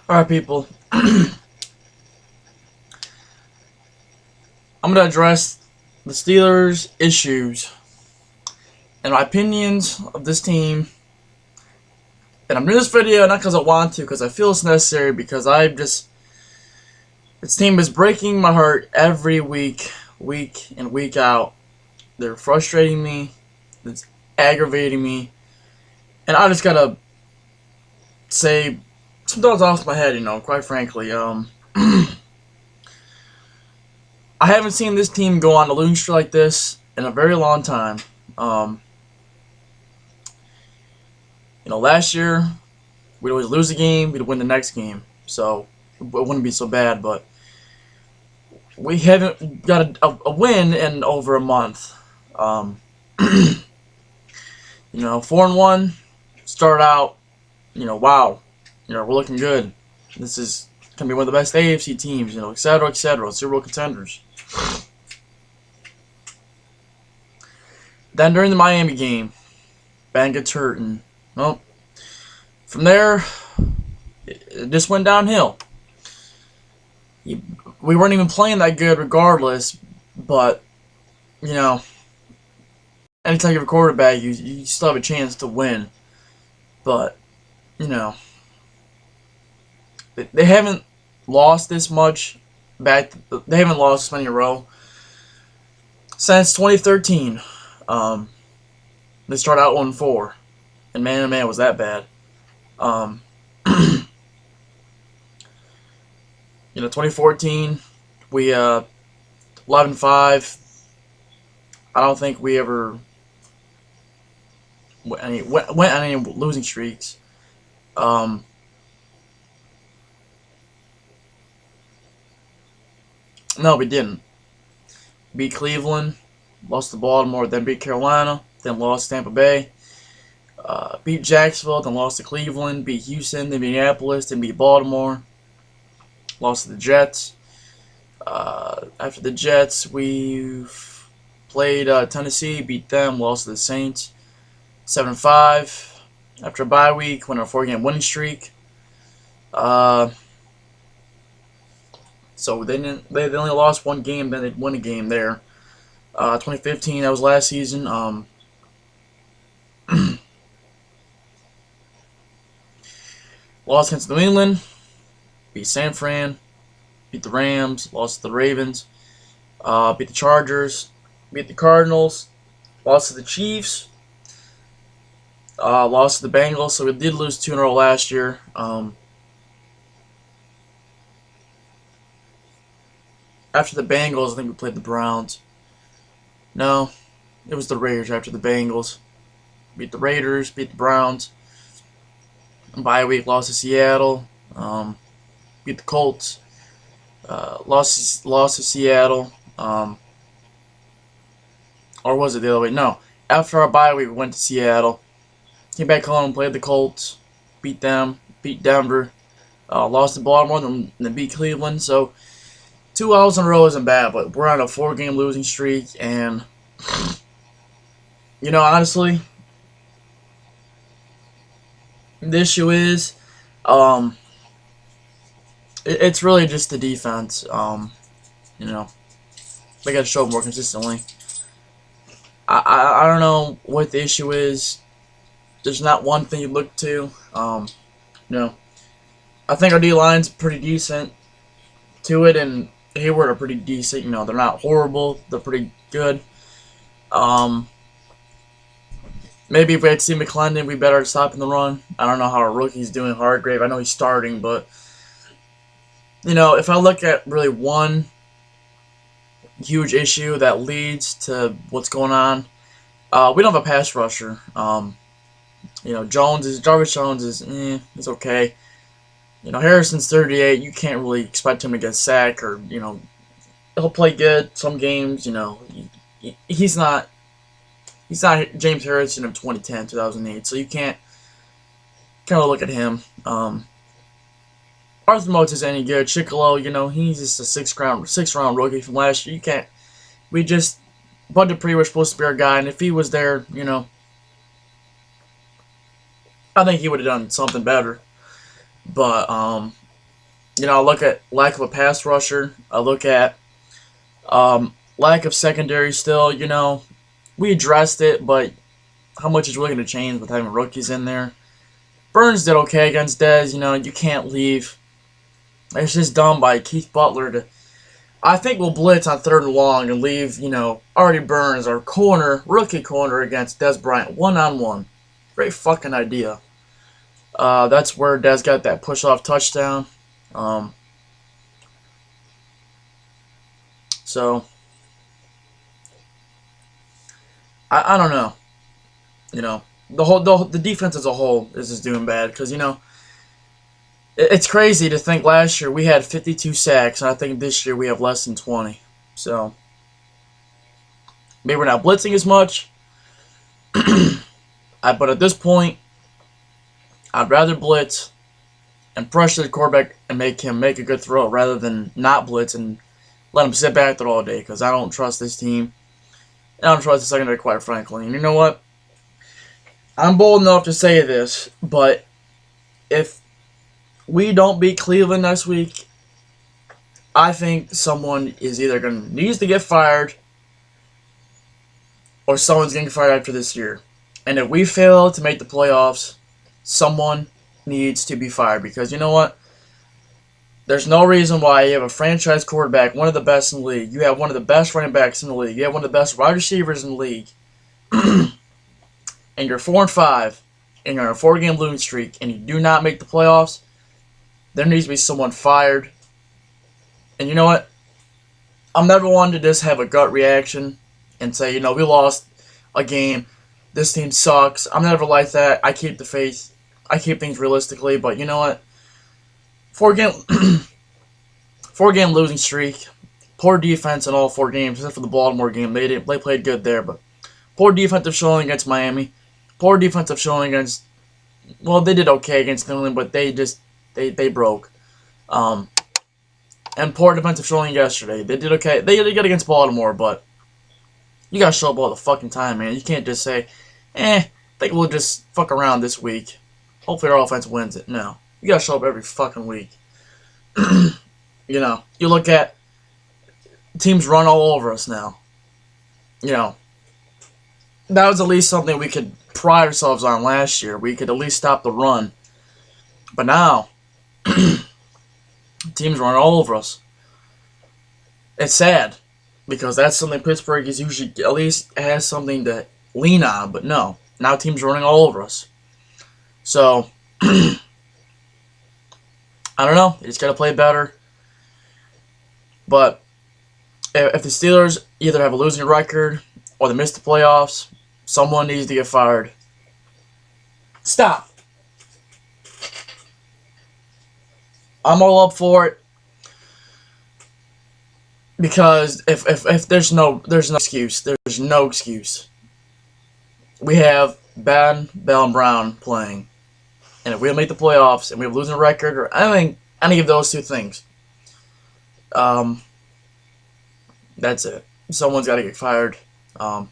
Alright, people. I'm going to address the Steelers' issues and my opinions of this team. And I'm doing this video not because I want to, because I feel it's necessary, because this team is breaking my heart every week, week in, week out. They're frustrating me. It's aggravating me. And I just gotta say some thoughts off my head, quite frankly. I haven't seen this team go on a losing streak like this in a very long time. Last year, we'd always lose a game, we'd win the next game. So, it wouldn't be so bad, but we haven't got a win in over a month. 4-1, start out, wow, we're looking good. This is going to be one of the best AFC teams, etc., etc., Super Bowl contenders. Then during the Miami game, Ben gets hurt, and well, from there, it just went downhill. We weren't even playing that good regardless, but, anytime you have a quarterback, you still have a chance to win. But, they haven't lost this much back. They haven't lost this many in a row since 2013. They started out 1-4, and man, oh man, was that bad. 2014, we 11-5. I don't think we ever went on any losing streaks. No, we didn't. Beat Cleveland, lost to Baltimore, then beat Carolina, then lost to Tampa Bay. Beat Jacksonville, then lost to Cleveland, beat Houston, then beat Minneapolis, then beat Baltimore, lost to the Jets. After the Jets, we played Tennessee, beat them, lost to the Saints, 7-5. After a bye week, went on a 4-game winning streak. So they only lost one game, then they won a game there. 2015, that was last season. Lost against New England, beat San Fran, beat the Rams, lost to the Ravens, beat the Chargers, beat the Cardinals, lost to the Chiefs, lost to the Bengals. So we did lose 2 in a row last year. After the Bengals, I think we played the Browns. No, it was the Raiders after the Bengals. Beat the Raiders, beat the Browns. Bye week, lost to Seattle. Beat the Colts. Lost to Seattle. Or was it the other way? No. After our bye week, we went to Seattle. Came back home, played the Colts. Beat them. Beat Denver. Lost to Baltimore, then beat Cleveland. So 2 L's in a row isn't bad, but we're on a 4-game losing streak, and honestly, the issue is, it's really just the defense. They got to show up more consistently. I don't know what the issue is. There's not one thing you look to. I think our D line's pretty decent to it, and Hayward are pretty decent. They're not horrible. They're pretty good. Maybe if we had Steve McClendon, we better stop in the run. I don't know how our rookie's doing, Hargrave. I know he's starting, but if I look at really one huge issue that leads to what's going on, we don't have a pass rusher. Jarvis Jones is it's okay. Harrison's 38. You can't really expect him to get sacked, or he'll play good some games. He's not James Harrison of 2010, 2008. So you can't kind of look at him. Arthur Motes is any good. Chicolo, he's just a sixth round rookie from last year. You can't. Bud Dupree was supposed to be our guy, and if he was there, I think he would have done something better. But I look at lack of a pass rusher. I look at lack of secondary still. We addressed it, but how much is really going to change with having rookies in there? Burns did okay against Dez. You can't leave. It's just dumb by Keith Butler to. I think we'll blitz on 3rd and long and leave, Artie Burns, our rookie corner, against Dez Bryant, one-on-one. Great fucking idea. That's where Dez got that push-off touchdown. So, I don't know. The defense as a whole is just doing bad because, it's crazy to think last year we had 52 sacks, and I think this year we have less than 20. So, maybe we're not blitzing as much. But at this point, I'd rather blitz and pressure the quarterback and make him make a good throw rather than not blitz and let him sit back there all day because I don't trust this team. And I don't trust the secondary, quite frankly. And you know what? I'm bold enough to say this, but if we don't beat Cleveland next week, I think someone is either needs to get fired or someone's getting fired after this year. And if we fail to make the playoffs, someone needs to be fired because you know what? There's no reason why you have a franchise quarterback, one of the best in the league. You have one of the best running backs in the league. You have one of the best wide receivers in the league. And you're 4-5, and you're on a 4-game losing streak, and you do not make the playoffs. There needs to be someone fired. And you know what? I'm never one to just have a gut reaction and say, we lost a game. This team sucks. I'm never like that. I keep the faith. I keep things realistically. But you know what? 4-game losing streak. Poor defense in all 4 games, except for the Baltimore game. They played good there, but poor defensive showing against Miami. Poor defensive showing against. Well, they did okay against New England, but they broke. And poor defensive showing yesterday. They did okay. They did good against Baltimore, but you gotta show up all the fucking time, man. You can't just say, think we'll just fuck around this week. Hopefully our offense wins it. No. You gotta show up every fucking week. You look at teams run all over us now. That was at least something we could pride ourselves on last year. We could at least stop the run. But now, teams run all over us. It's sad, because that's something Pittsburgh is usually, at least has something to lean on, but no. Now teams are running all over us. So, I don't know. You just got to play better. But if the Steelers either have a losing record or they miss the playoffs, someone needs to get fired. Stop. I'm all up for it. Because if there's no excuse. There's no excuse. We have Ben, Bell, and Brown playing. And if we don't make the playoffs and we have a losing record or any of those 2 things, that's it. Someone's got to get fired. Like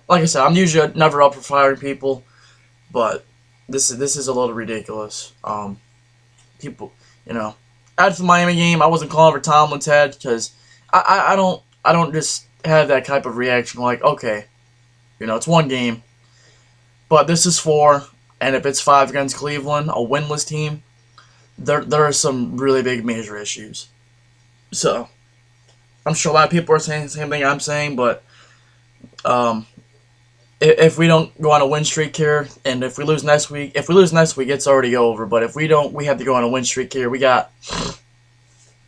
I said, I'm usually never up for firing people, but this is a little ridiculous. People, after the Miami game, I wasn't calling for Tomlin's head because I don't just have that type of reaction like, okay, it's 1 game, but this is 4, and if it's 5 against Cleveland, a winless team, there are some really big major issues. So, I'm sure a lot of people are saying the same thing I'm saying, but if we don't go on a win streak here, and if we lose next week, it's already over. But if we don't, we have to go on a win streak here. We got.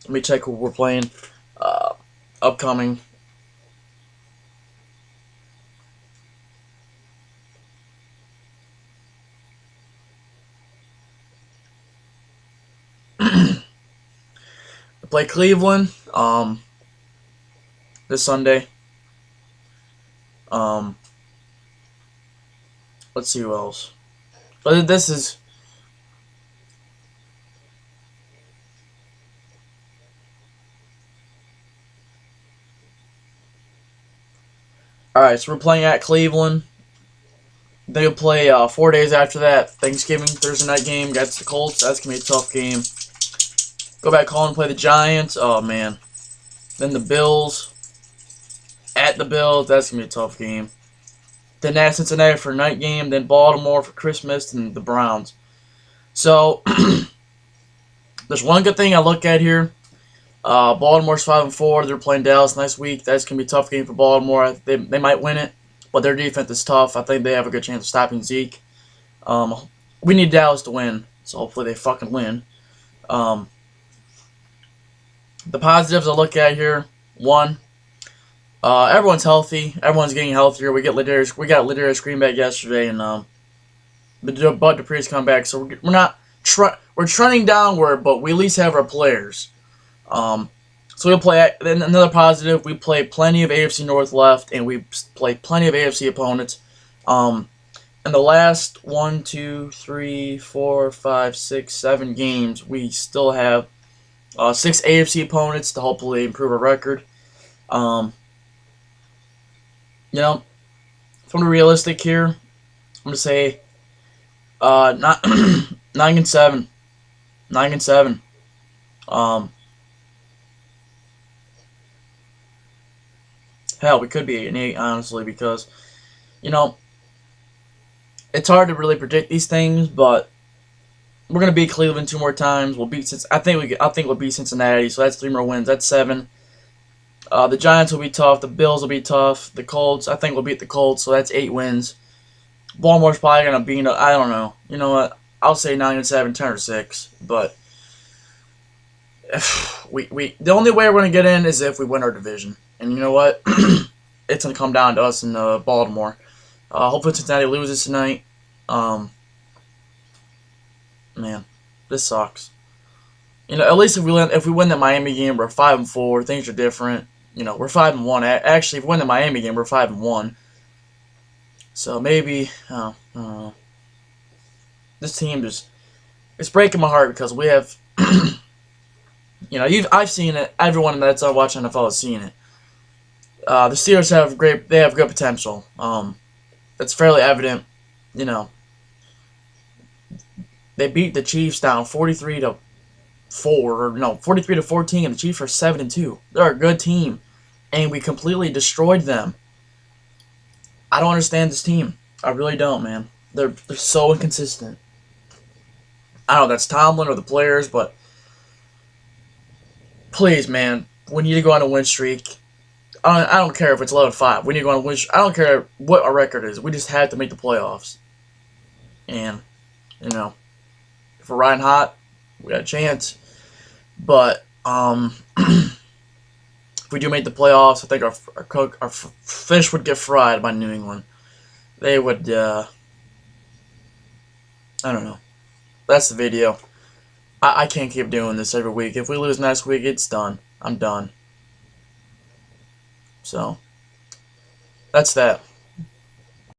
Let me check who we're playing. Upcoming. We play Cleveland. This Sunday. Let's see who else. But this is. Alright, so we're playing at Cleveland. They'll play 4 days after that. Thanksgiving, Thursday night game against the Colts. That's going to be a tough game. Go back home and play the Giants. Oh, man. Then the Bills. At the Bills. That's going to be a tough game. Then at Cincinnati for a night game. Then Baltimore for Christmas. And the Browns. So, there's one good thing I look at here. Baltimore's 5-4. They're playing Dallas next week. That's going to be a tough game for Baltimore. They might win it. But their defense is tough. I think they have a good chance of stopping Zeke. We need Dallas to win. So hopefully they fucking win. The positives I look at here. One, everyone's healthy. Everyone's getting healthier. We got Ladarius Green back yesterday, and Bud Dupree's come back. So we're trending downward, but we at least have our players. So we'll play. Then another positive, we play plenty of AFC North left, and we play plenty of AFC opponents. In the last 1, 2, 3, 4, 5, 6, 7 games, we still have 6 AFC opponents to hopefully improve our record. You know, if I'm realistic here, I'm gonna say not 9-7, 9-7. Hell, we could be 8-8, honestly, because, you know, it's hard to really predict these things, but we're gonna beat Cleveland 2 more times. We'll beat I think we'll beat Cincinnati, so that's 3 more wins. That's 7. The Giants will be tough. The Bills will be tough. The Colts, I think we'll beat the Colts, so that's 8 wins. Baltimore's probably gonna beat. I don't know. You know what? I'll say 9-7, 10-6, but the only way we're gonna get in is if we win our division. And you know what? It's going to come down to us in Baltimore. Hopefully Cincinnati loses tonight. Man, this sucks. You know, at least if we win the Miami game, we're 5-4. Things are different. You know, we're 5-1. Actually, if we win the Miami game, we're 5-1. So maybe, I don't know. This team it's breaking my heart because we have, you know, I've seen it. Everyone that's watching NFL has seen it. The Steelers have good potential. It's fairly evident, you know. They beat the Chiefs down 43-4, or no, 43-14, and the Chiefs are 7-2. They're a good team, and we completely destroyed them. I don't understand this team. I really don't, man. They're so inconsistent. I don't know if that's Tomlin or the players, but please, man, we need to go on a win streak. I don't care if it's 11-5. We need to go on a win streak. I don't care what our record is. We just have to make the playoffs. And, you know, if we're riding hot, we got a chance. But if we do make the playoffs, I think our fish would get fried by New England. They would. I don't know. That's the video. I can't keep doing this every week. If we lose next week, it's done. I'm done. So, that's that.